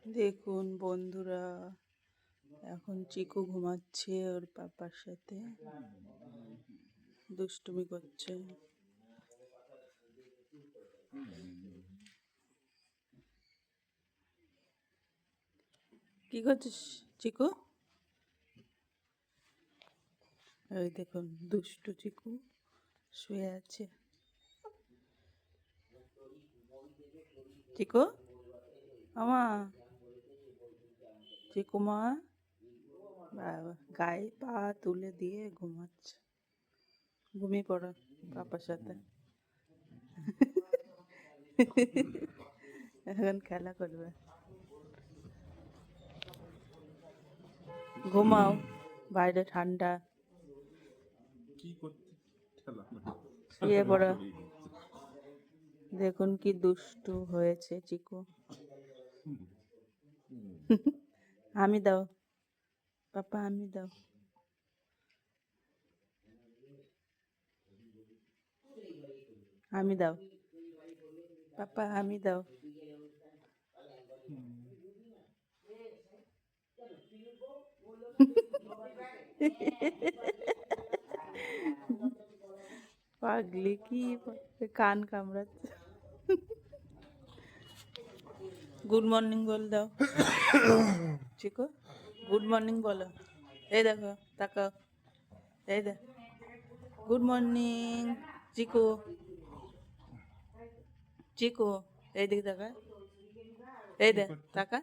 দেখুন বন্ধুরা, এখন চিকু ঘুমাচ্ছে ওর পাপার সাথে, দুষ্টুমি করছে। কি করছিস চিকু? ওই দেখুন দুষ্টু চিকু শুয়ে আছে। চিকু আমা, চিকু মা গায়ে পা তুলে দিয়ে ঘুমাচ্ছে। ঘুমিয়ে পড়ো পাপার সাথে। এখন খেলা করবে। ঘুমাও, বাইরে ঠান্ডা। শুয়ে পড়ো। দেখুন কি দুষ্টু হয়েছে চিকু। আমি দাও পাপা, আমি দাও। আমি দাও পাপা, আমি দাও। পাগলি কি কান কামড়াচ্ছে। গুড মর্নিং বল দাও চিকু, গুড মর্নিং বলো। এই দেখো, তাকাও, এই দেখ, গুড মর্নিং চিকু। চিকু এই দিকে তাকা, এই দেখ তাকা।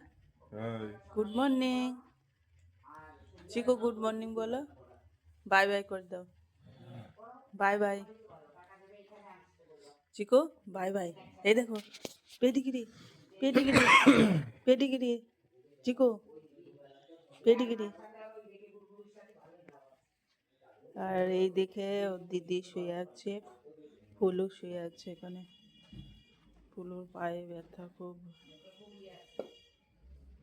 গুড মর্নিং চিকু, গুড মর্নিং বলো। বাই বাই করে দাও, বাই বাই চিকু, বাই বাই। এই দেখো পেডিগিরি, পেডিগিরি, পেডিগিরি চিকু, পেডিগিরি। আর এই দিকে ওর দিদি শুয়ে আছে, ফুলু শুয়ে আছে এখানে। ফুলুর পায়ে ব্যথা খুব।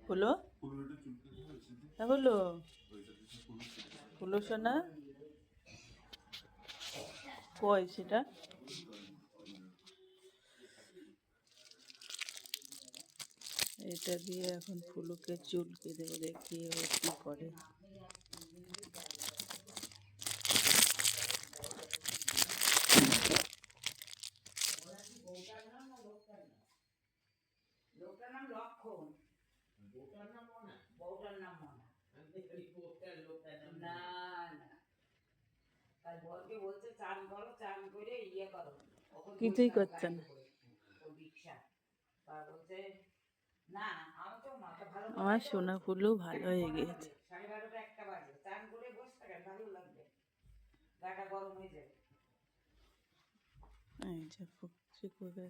ফুলু, ফুলু, ফুলু সোনা কই সেটা? এটা দিয়ে এখন ফুলুকে চুলকে দেবো, দেখি ও কি করে। কিছুই করছে না। আমার সোনা ফুলু ভালো হয়ে গিয়েছে। এই যে চিকুকে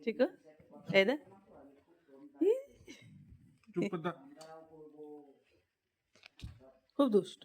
চিকু, এই দেখ খুব দুষ্ট।